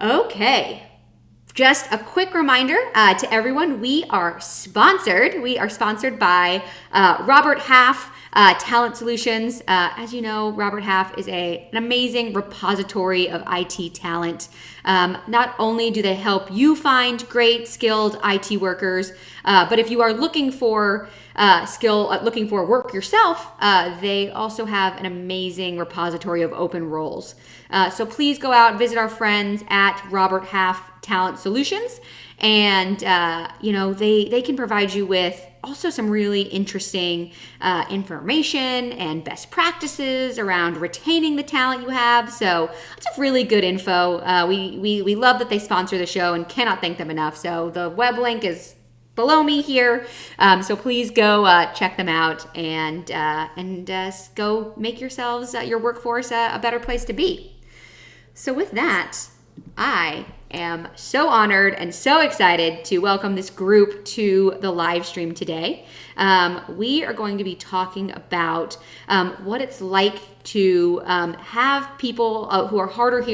Okay. Just a quick reminder to everyone, we are sponsored. We are sponsored by Robert Half Talent Solutions. As you know, Robert Half is an amazing repository of IT talent. Not only do they help you find great, skilled IT workers, but if you are looking for looking for work yourself, they also have an amazing repository of open roles. So please go out and visit our friends at Robert Half Talent Solutions, and they can provide you with also some really interesting information and best practices around retaining the talent you have. So lots of really good info. We love that they sponsor the show and cannot thank them enough. So the web link is below me here. So please go check them out and go make yourselves, your workforce, a better place to be. So with that, I am so honored and so excited to welcome this group to the live stream today. We are going to be talking about what it's like to have people who are hard of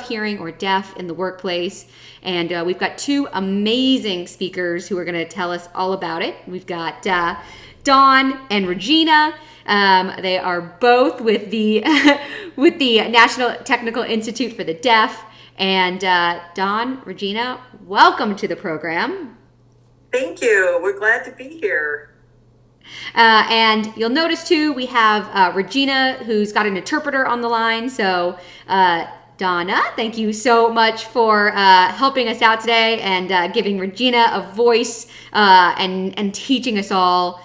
hearing or deaf in the workplace. And we've got two amazing speakers who are going to tell us all about it. We've got Dawn and Regina. They are both with the with the National Technical Institute for the Deaf. And Dawn, Regina, welcome to the program. Thank you. We're glad to be here. And you'll notice too, we have Regina, who's got an interpreter on the line. So Donna, thank you so much for helping us out today and giving Regina a voice and teaching us all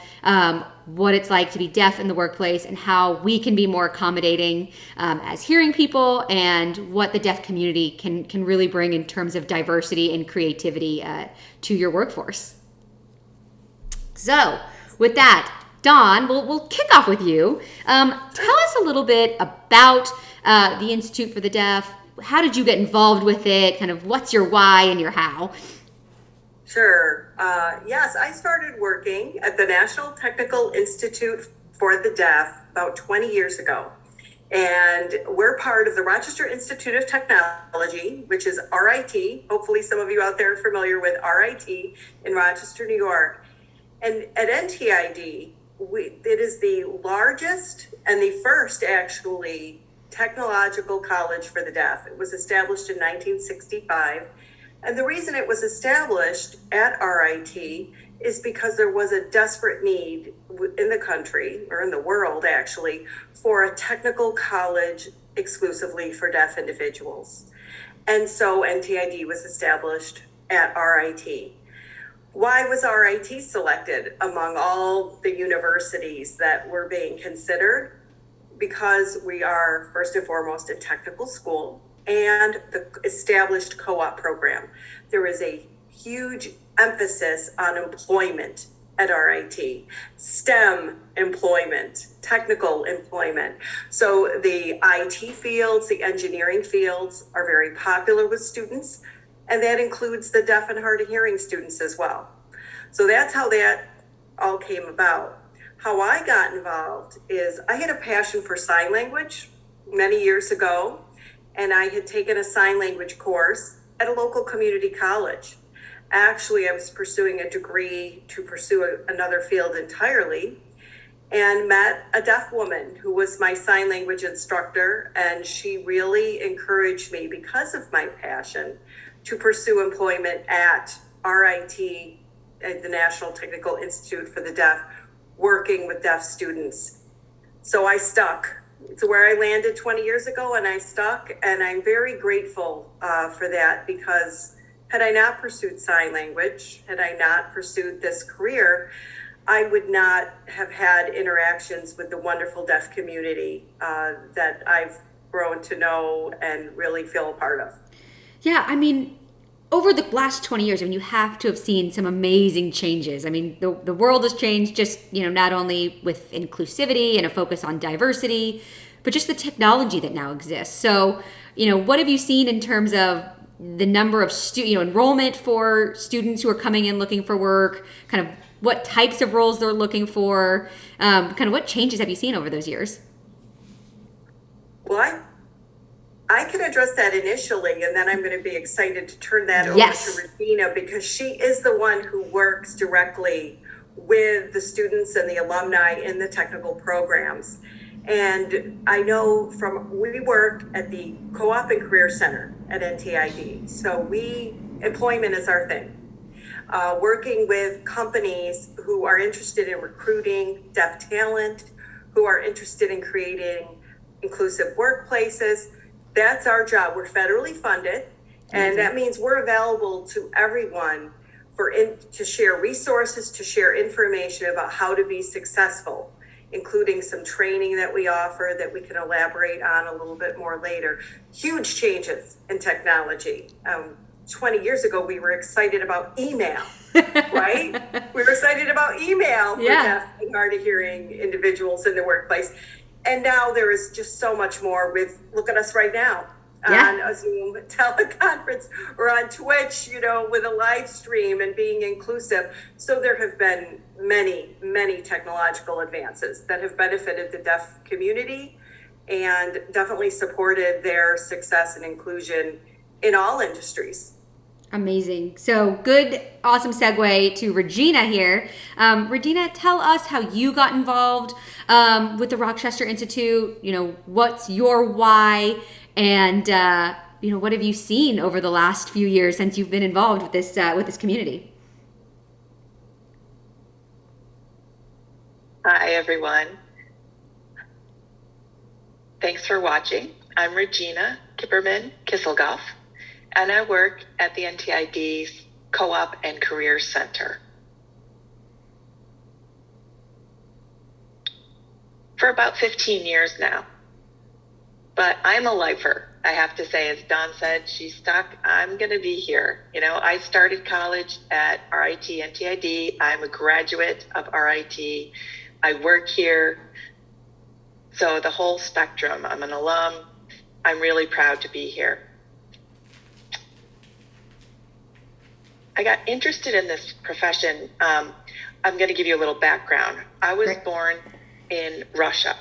what it's like to be deaf in the workplace and how we can be more accommodating as hearing people, and what the deaf community can really bring in terms of diversity and creativity to your workforce. So with that, Dawn, we'll kick off with you. Tell us a little bit about the Institute for the Deaf. How did you get involved with it? Kind of what's your why and your how? Sure. Yes, I started working at the National Technical Institute for the Deaf about 20 years ago. And we're part of the Rochester Institute of Technology, which is RIT. Hopefully some of you out there are familiar with RIT in Rochester, New York. And at NTID, it is the largest and the first, actually, technological college for the deaf. It was established in 1965. And the reason it was established at RIT is because there was a desperate need in the country, or in the world actually, for a technical college exclusively for deaf individuals. And so NTID was established at RIT. Why was RIT selected among all the universities that were being considered? Because we are, first and foremost, a technical school and the established co-op program. There is a huge emphasis on employment at RIT, STEM employment, technical employment. So the IT fields, the engineering fields are very popular with students, and that includes the deaf and hard of hearing students as well. So that's how that all came about. How I got involved is I had a passion for sign language many years ago, and I had taken a sign language course at a local community college. Actually, I was pursuing a degree to pursue another field entirely, and met a deaf woman who was my sign language instructor, and she really encouraged me, because of my passion, to pursue employment at RIT, at the National Technical Institute for the Deaf, working with deaf students. So I stuck. It's where I landed 20 years ago, and I stuck, and I'm very grateful for that, because had I not pursued sign language, had I not pursued this career, I would not have had interactions with the wonderful deaf community that I've grown to know and really feel a part of. Yeah, I mean, over the last 20 years, I mean, you have to have seen some amazing changes. I mean, the world has changed, just, not only with inclusivity and a focus on diversity, but just the technology that now exists. So, what have you seen in terms of the number of enrollment for students who are coming in looking for work, kind of what types of roles they're looking for, kind of what changes have you seen over those years? Well, I can address that initially, and then I'm going to be excited to turn that over to Yes. Regina because she is the one who works directly with the students and the alumni in the technical programs. And I know we work at the Co-op and Career Center at NTID. So employment is our thing. Working with companies who are interested in recruiting deaf talent, who are interested in creating inclusive workplaces. That's our job. We're federally funded, and that means we're available to everyone to share resources, to share information about how to be successful, including some training that we offer that we can elaborate on a little bit more later. Huge changes in technology. 20 years ago, we were excited about email, right? We were excited about email for deaf and hard of hearing individuals in the workplace. And now there is just so much more look at us right now on a Zoom teleconference or on Twitch, with a live stream and being inclusive. So there have been many, many technological advances that have benefited the deaf community and definitely supported their success and inclusion in all industries. Amazing. So good, awesome segue to Regina here. Regina, tell us how you got involved with the Rochester Institute. What's your why, and what have you seen over the last few years since you've been involved with this community? Hi, everyone. Thanks for watching. I'm Regina Kipperman-Kisselgoff, and I work at the NTID's Co-op and Career Center. For about 15 years now. But I'm a lifer. I have to say, as Dawn said, she's stuck. I'm going to be here. I started college at RIT NTID. I'm a graduate of RIT. I work here. So the whole spectrum. I'm an alum. I'm really proud to be here. I got interested in this profession. I'm going to give you a little background. I was born in Russia.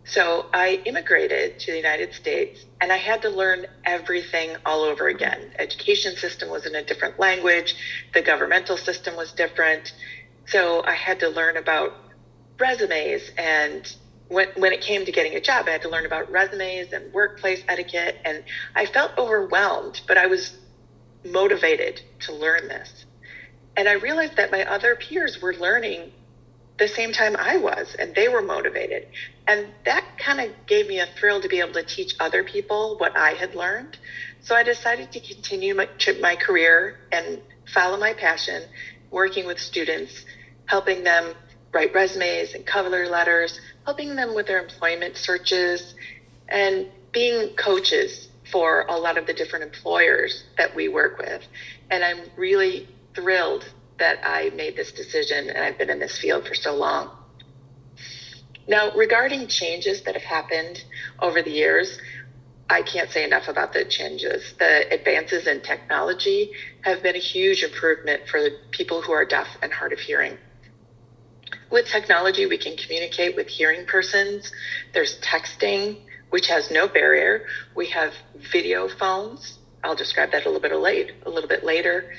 So I immigrated to the United States, and I had to learn everything all over again. Education system was in a different language. The governmental system was different. So I had to learn about resumes, and when it came to getting a job, I had to learn about resumes and workplace etiquette, and I felt overwhelmed, but I was motivated to learn this. And I realized that my other peers were learning the same time I was, and they were motivated. And that kind of gave me a thrill to be able to teach other people what I had learned. So I decided to continue my career and follow my passion, working with students, helping them write resumes and cover letters, helping them with their employment searches, and being coaches for a lot of the different employers that we work with. And I'm really thrilled that I made this decision, and I've been in this field for so long. Now, regarding changes that have happened over the years, I can't say enough about the changes. The advances in technology have been a huge improvement for the people who are deaf and hard of hearing. With technology, we can communicate with hearing persons. There's texting, which has no barrier. We have video phones. I'll describe that a little bit later.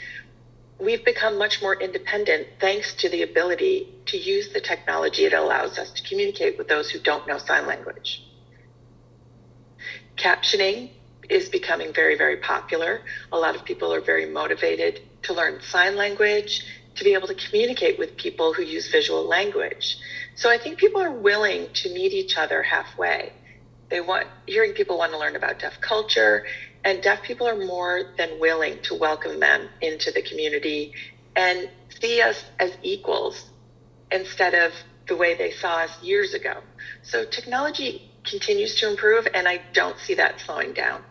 We've become much more independent thanks to the ability to use the technology. It allows us to communicate with those who don't know sign language. Captioning is becoming very, very popular. A lot of people are very motivated to learn sign language, to be able to communicate with people who use visual language. So I think people are willing to meet each other halfway. Hearing people want to learn about deaf culture, and deaf people are more than willing to welcome them into the community and see us as equals instead of the way they saw us years ago. So technology continues to improve, and I don't see that slowing down.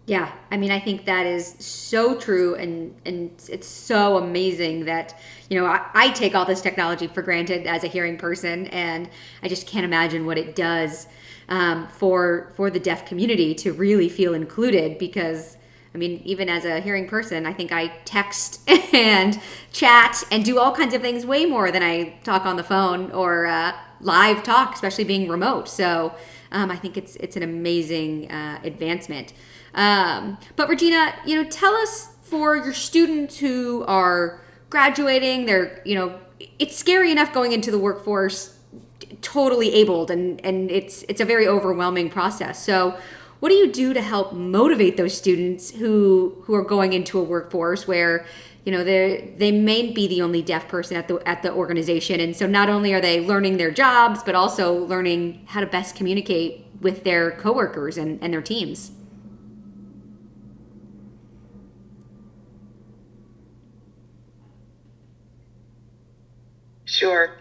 Yeah, I think that is so true, and it's so amazing that, I take all this technology for granted as a hearing person, and I just can't imagine what it does for the deaf community to really feel included, because I mean, even as a hearing person, I think I text and chat and do all kinds of things way more than I talk on the phone or live talk, especially being remote. So I think it's an amazing advancement. But Regina, tell us, for your students who are graduating, it's scary enough going into the workforce totally abled, and it's a very overwhelming process. So what do you do to help motivate those students who are going into a workforce where they may be the only deaf person at the organization, and so not only are they learning their jobs, but also learning how to best communicate with their coworkers and their teams? Sure.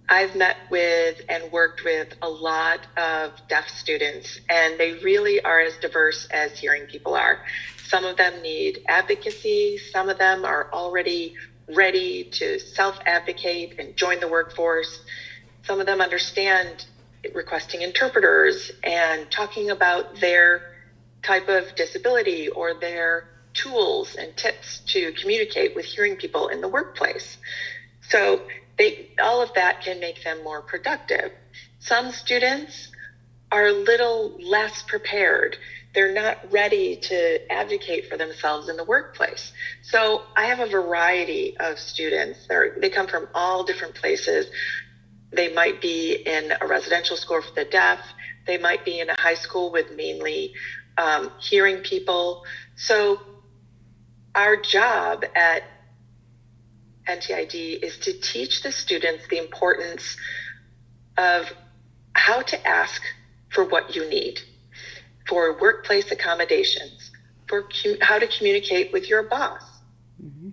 I've met with and worked with a lot of deaf students, and they really are as diverse as hearing people are. Some of them need advocacy. Some of them are already ready to self-advocate and join the workforce. Some of them understand requesting interpreters and talking about their type of disability or their tools and tips to communicate with hearing people in the workplace. So all of that can make them more productive. Some students are a little less prepared. They're not ready to advocate for themselves in the workplace. So I have a variety of students. They come from all different places. They might be in a residential school for the deaf. They might be in a high school with mainly hearing people. So our job at NTID is to teach the students the importance of how to ask for what you need, for workplace accommodations, for how to communicate with your boss, mm-hmm.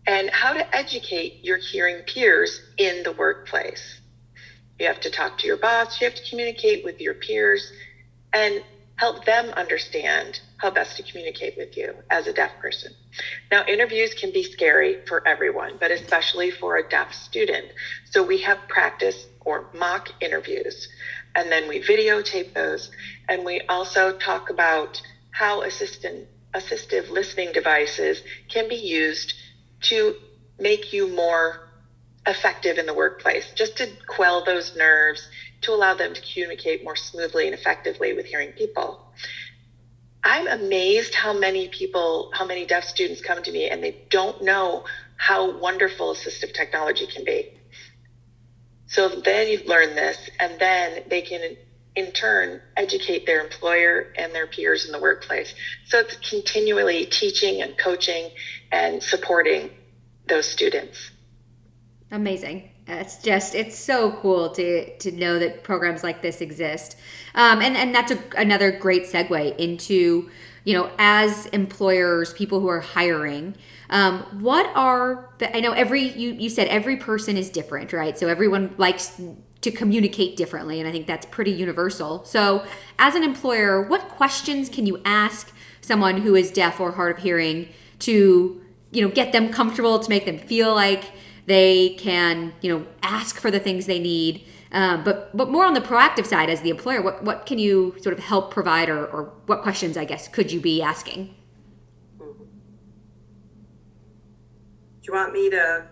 and how to educate your hearing peers in the workplace. You have to talk to your boss, you have to communicate with your peers, and help them understand how best to communicate with you as a deaf person. Now, interviews can be scary for everyone, but especially for a deaf student. So we have practice or mock interviews, and then we videotape those. And we also talk about how assistive listening devices can be used to make you more effective in the workplace, just to quell those nerves, to allow them to communicate more smoothly and effectively with hearing people. I'm amazed how many deaf students come to me and they don't know how wonderful assistive technology can be. So then you learn this, and then they can in turn educate their employer and their peers in the workplace. So it's continually teaching and coaching and supporting those students. Amazing. It's so cool to know that programs like this exist. And that's another great segue into, as employers, people who are hiring, I know you said every person is different, right? So everyone likes to communicate differently, and I think that's pretty universal. So as an employer, what questions can you ask someone who is deaf or hard of hearing to, get them comfortable, to make them feel like they can, ask for the things they need, but more on the proactive side as the employer? What can you sort of help provide, or what questions, I guess, could you be asking? Do you want me to?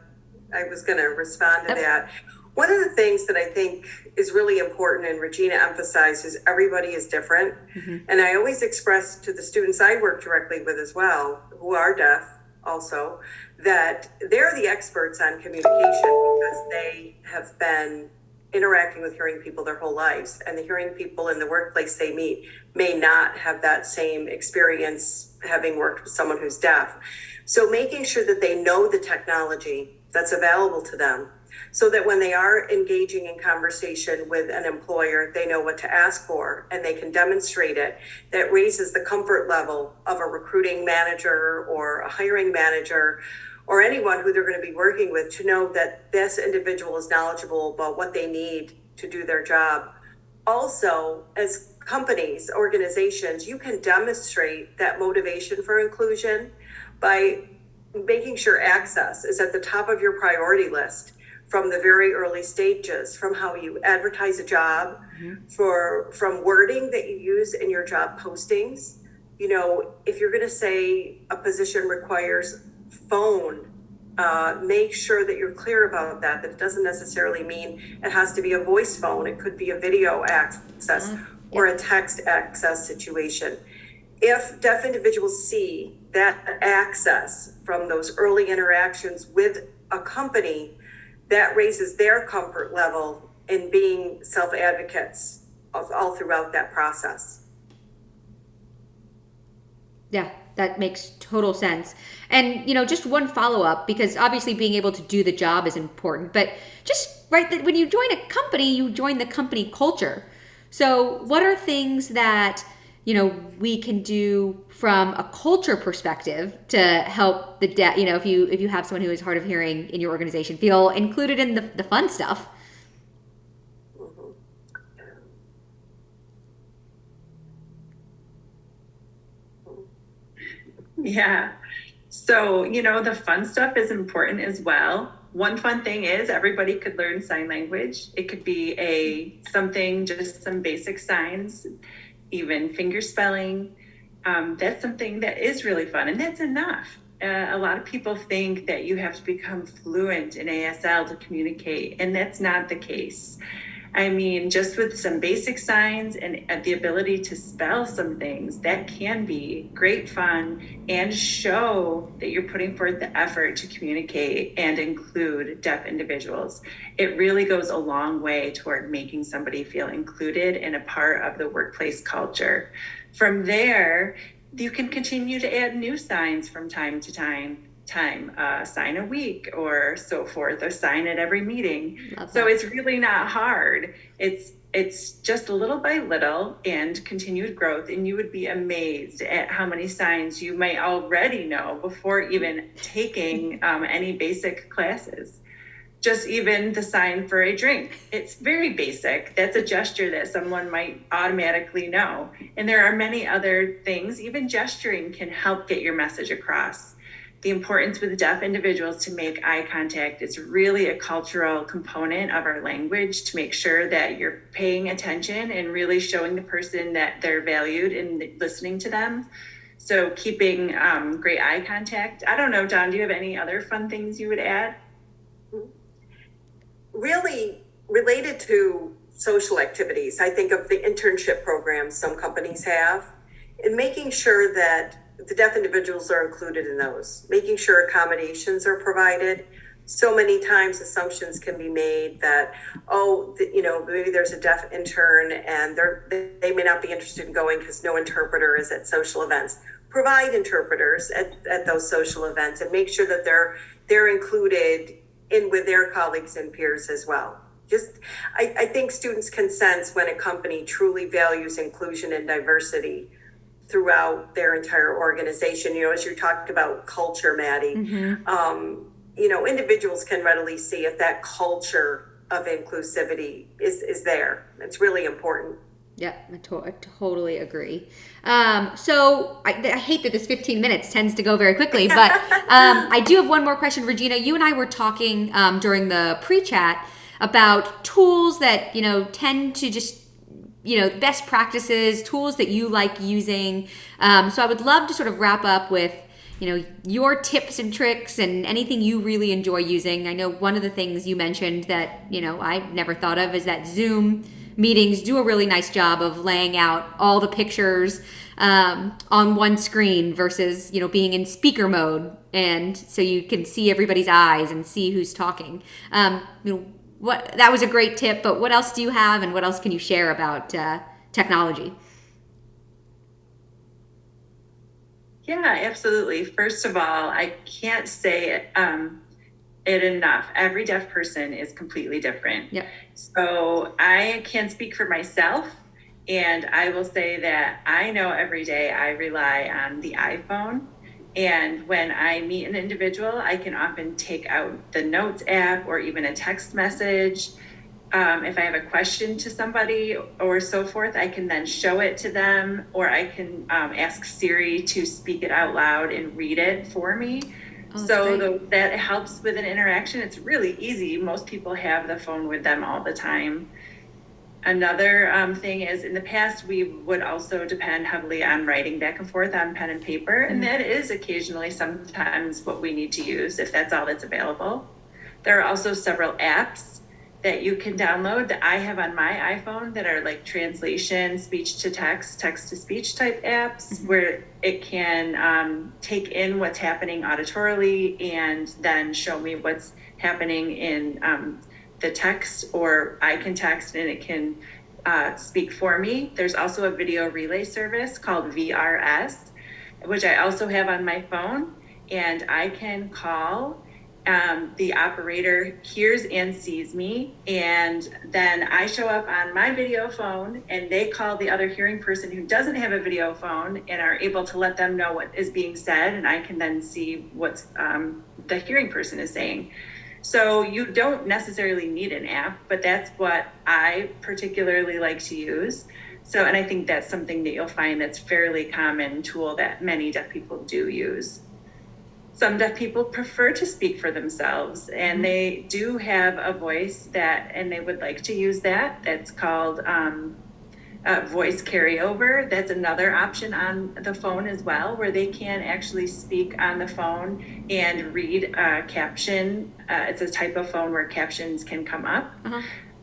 I was going to respond to that. One of the things that I think is really important, and Regina emphasized, is everybody is different. Mm-hmm. And I always express to the students I work directly with as well, who are deaf also, that they're the experts on communication because they have been interacting with hearing people their whole lives, and the hearing people in the workplace they meet may not have that same experience having worked with someone who's deaf. So making sure that they know the technology that's available to them, so that when they are engaging in conversation with an employer, they know what to ask for and they can demonstrate it. That raises the comfort level of a recruiting manager or a hiring manager or anyone who they're going to be working with, to know that this individual is knowledgeable about what they need to do their job. Also, as companies, organizations, you can demonstrate that motivation for inclusion by making sure access is at the top of your priority list from the very early stages, from how you advertise a job, mm-hmm. from wording that you use in your job postings, if you're going to say a position requires phone, make sure that you're clear about that it doesn't necessarily mean it has to be a voice phone. It could be a video access or a text access situation. If deaf individuals see that access from those early interactions with a company, that raises their comfort level in being self-advocates all throughout that process. Yeah, that makes total sense. And, just one follow up, because obviously being able to do the job is important, but just right that when you join a company, you join the company culture. So, what are things that, we can do from a culture perspective to help the if you have someone who is hard of hearing in your organization feel included in the fun stuff? Yeah. So, the fun stuff is important as well. One fun thing is everybody could learn sign language. It could be just some basic signs, even finger spelling. That's something that is really fun, and that's enough. A lot of people think that you have to become fluent in ASL to communicate, and that's not the case. I mean, just with some basic signs and the ability to spell some things, that can be great fun and show that you're putting forth the effort to communicate and include deaf individuals. It really goes a long way toward making somebody feel included and a part of the workplace culture. From there, you can continue to add new signs from time to time, sign a week or so forth, or sign at every meeting. So it's really not hard. It's just little by little and continued growth, and you would be amazed at how many signs you might already know before even taking any basic classes. Just even the sign for a drink. It's very basic. That's a gesture that someone might automatically know. And there are many other things. Even gesturing can help get your message across. The importance with deaf individuals to make eye contact is really a cultural component of our language, to make sure that you're paying attention and really showing the person that they're valued and listening to them. So keeping great eye contact. I don't know, Dawn, do you have any other fun things you would add? Really related to social activities, I think of the internship programs some companies have, and making sure that the deaf individuals are included in those, making sure accommodations are provided. So many times assumptions can be made that, maybe there's a deaf intern and they may not be interested in going because no interpreter is at social events. Provide interpreters at those social events and make sure that they're included in with their colleagues and peers as well. I think students can sense when a company truly values inclusion and diversity throughout their entire organization. As you talked about culture, Maddie, individuals can readily see if that culture of inclusivity is there. It's really important. Yeah, I totally agree. So I hate that this 15 minutes tends to go very quickly, but I do have one more question. Regina, you and I were talking during the pre-chat about tools that, tend to just, best practices, tools that you like using. So I would love to sort of wrap up with, your tips and tricks and anything you really enjoy using. I know one of the things you mentioned that, I never thought of is that Zoom meetings do a really nice job of laying out all the pictures on one screen versus, being in speaker mode. And so you can see everybody's eyes and see who's talking. That was a great tip, but what else do you have and what else can you share about technology? Yeah, absolutely. First of all, I can't say it enough. Every deaf person is completely different. Yep. So I can speak for myself, and I will say that I know every day I rely on the iPhone. And when I meet an individual, I can often take out the Notes app or even a text message. If I have a question to somebody or so forth, I can then show it to them, or I can ask Siri to speak it out loud and read it for me. That helps with an interaction. It's really easy. Most people have the phone with them all the time. Another thing is, in the past, we would also depend heavily on writing back and forth on pen and paper, and that is occasionally sometimes what we need to use if that's all that's available. There are also several apps that you can download that I have on my iPhone that are like translation, speech to text, text to speech type apps, where it can take in what's happening auditorily and then show me what's happening in the text, or I can text and it can speak for me. There's also a video relay service called VRS, which I also have on my phone, and I can call. The operator hears and sees me, and then I show up on my video phone, and they call the other hearing person who doesn't have a video phone and are able to let them know what is being said, and I can then see what's the hearing person is saying. So you don't necessarily need an app, but that's what I particularly like to use. So, and I think that's something that you'll find that's fairly common tool that many deaf people do use. Some deaf people prefer to speak for themselves, and they do have a voice that, and they would like to use that. That's called voice carryover. That's another option on the phone as well, where they can actually speak on the phone and read a caption. It's a type of phone where captions can come up.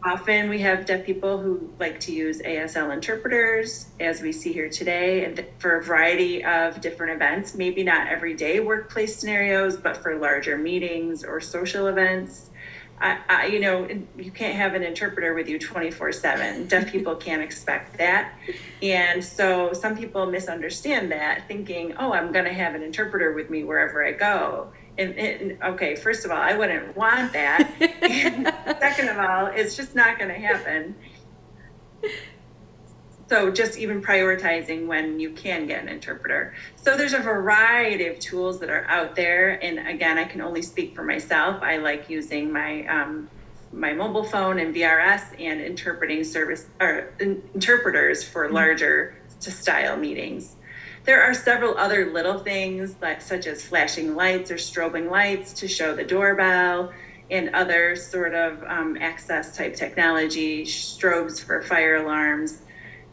Often we have deaf people who like to use ASL interpreters, as we see here today, and for a variety of different events, maybe not everyday workplace scenarios, but for larger meetings or social events. You know, you can't have an interpreter with you 24/7. Deaf people can't expect that. And so some people misunderstand that, thinking, oh, I'm going to have an interpreter with me wherever I go. And okay, first of all, I wouldn't want that. And second of all, it's just not going to happen. So just even prioritizing when you can get an interpreter. So there's a variety of tools that are out there. And again, I can only speak for myself. I like using my my mobile phone and VRS and interpreting service or interpreters for larger style meetings. There are several other little things such as flashing lights or strobing lights to show the doorbell, and other sort of access type technology, strobes for fire alarms.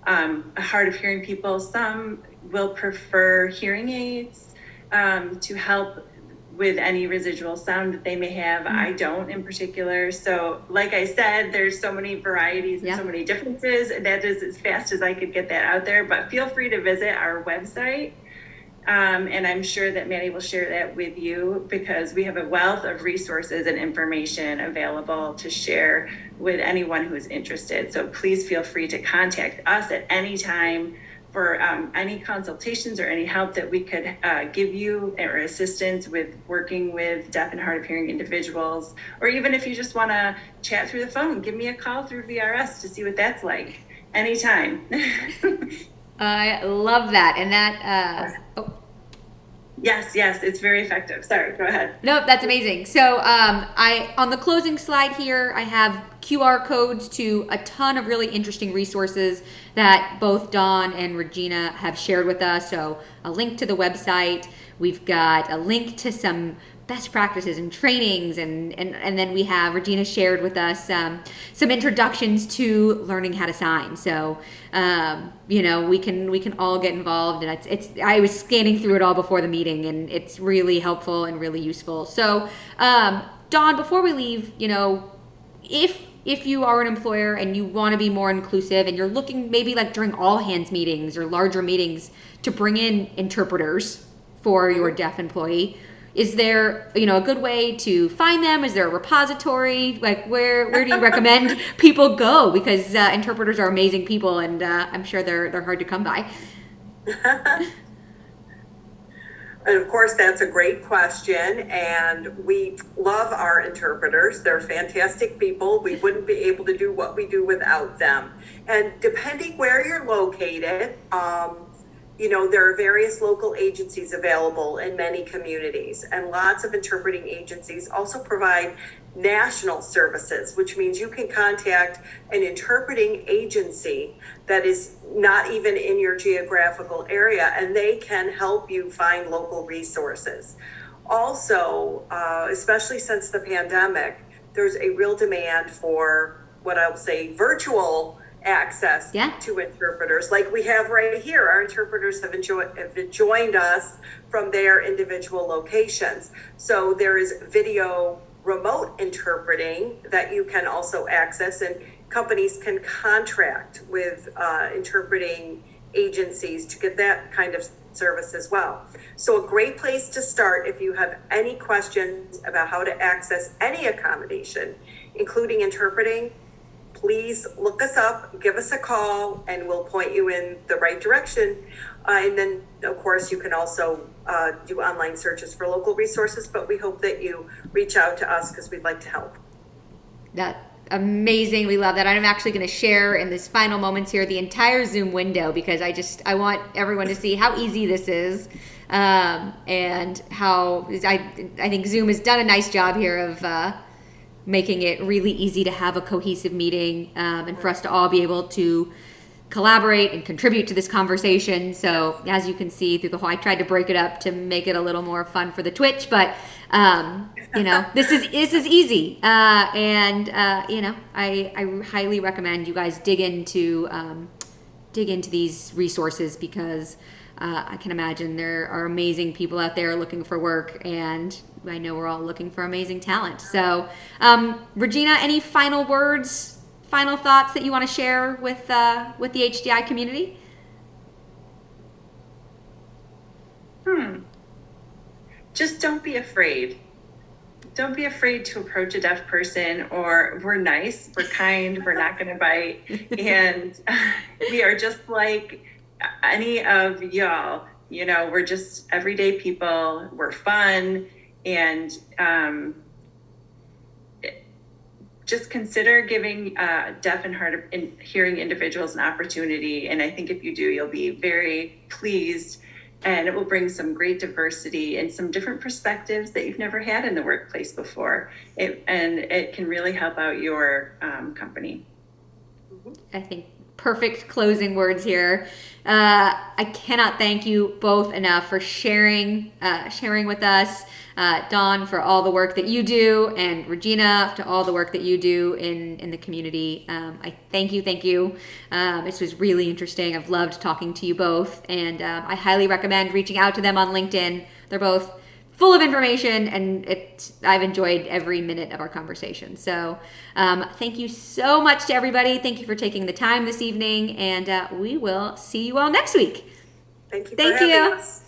Hard of hearing people, some will prefer hearing aids to help with any residual sound that they may have. I don't in particular. So like I said, there's so many varieties and so many differences. That is as fast as I could get that out there, but feel free to visit our website. And I'm sure that Maddie will share that with you, because we have a wealth of resources and information available to share with anyone who is interested. So please feel free to contact us at any time for any consultations or any help that we could give you, or assistance with working with deaf and hard of hearing individuals. Or even if you just want to chat through the phone, give me a call through VRS to see what that's like. Anytime. I love that. And that, Yes, it's very effective. Sorry, go ahead. Nope, that's amazing. So I on the closing slide here, I have QR codes to a ton of really interesting resources that both Dawn and Regina have shared with us. So a link to the website. We've got a link to some best practices and trainings, and then we have Regina shared with us some introductions to learning how to sign. So you know, we can all get involved, and it's I was scanning through it all before the meeting, and it's really helpful and really useful. So Dawn, before we leave, you know, if you are an employer and you want to be more inclusive, and you're looking maybe like during all hands meetings or larger meetings to bring in interpreters for your deaf employee, is there, you know, a good way to find them? Is there a repository? Like where do you recommend people go? Because interpreters are amazing people, and I'm sure they're hard to come by. And of course, that's a great question. And we love our interpreters. They're fantastic people. We wouldn't be able to do what we do without them. And depending where you're located, you know, there are various local agencies available in many communities, and lots of interpreting agencies also provide national services, which means you can contact an interpreting agency that is not even in your geographical area, and they can help you find local resources. Also, especially since the pandemic, there's a real demand for what I'll say virtual access Yeah. to interpreters like we have right here. Our interpreters have joined us from their individual locations. So there is video remote interpreting that you can also access, and companies can contract with interpreting agencies to get that kind of service as well. So a great place to start if you have any questions about how to access any accommodation, including interpreting, please look us up, give us a call, and we'll point you in the right direction. And then, of course, you can also do online searches for local resources, but we hope that you reach out to us because we'd like to help. That amazing. We love that. I'm actually going to share in this final moments here the entire Zoom window because I want everyone to see how easy this is, and how I think Zoom has done a nice job here of making it really easy to have a cohesive meeting, and for us to all be able to collaborate and contribute to this conversation. So as you can see through the whole, I tried to break it up to make it a little more fun for the Twitch, but this is easy, and I highly recommend you guys dig into these resources because I can imagine there are amazing people out there looking for work, and I know we're all looking for amazing talent. So, Regina, any final words, final thoughts that you want to share with the HDI community? Just don't be afraid. Don't be afraid to approach a deaf person, or we're nice, we're kind, we're not going to bite. And we are just like any of y'all, we're just everyday people. We're fun. And just consider giving deaf and hard of hearing individuals an opportunity. And I think if you do, you'll be very pleased, and it will bring some great diversity and some different perspectives that you've never had in the workplace before. And it can really help out your company. I think perfect closing words here. I cannot thank you both enough for sharing with us. Dawn, for all the work that you do, and Regina, to all the work that you do in the community. I thank you. This was really interesting. I've loved talking to you both, and I highly recommend reaching out to them on LinkedIn. They're both full of information, and I've enjoyed every minute of our conversation. So thank you so much to everybody. Thank you for taking the time this evening, and we will see you all next week. Thank you for having us.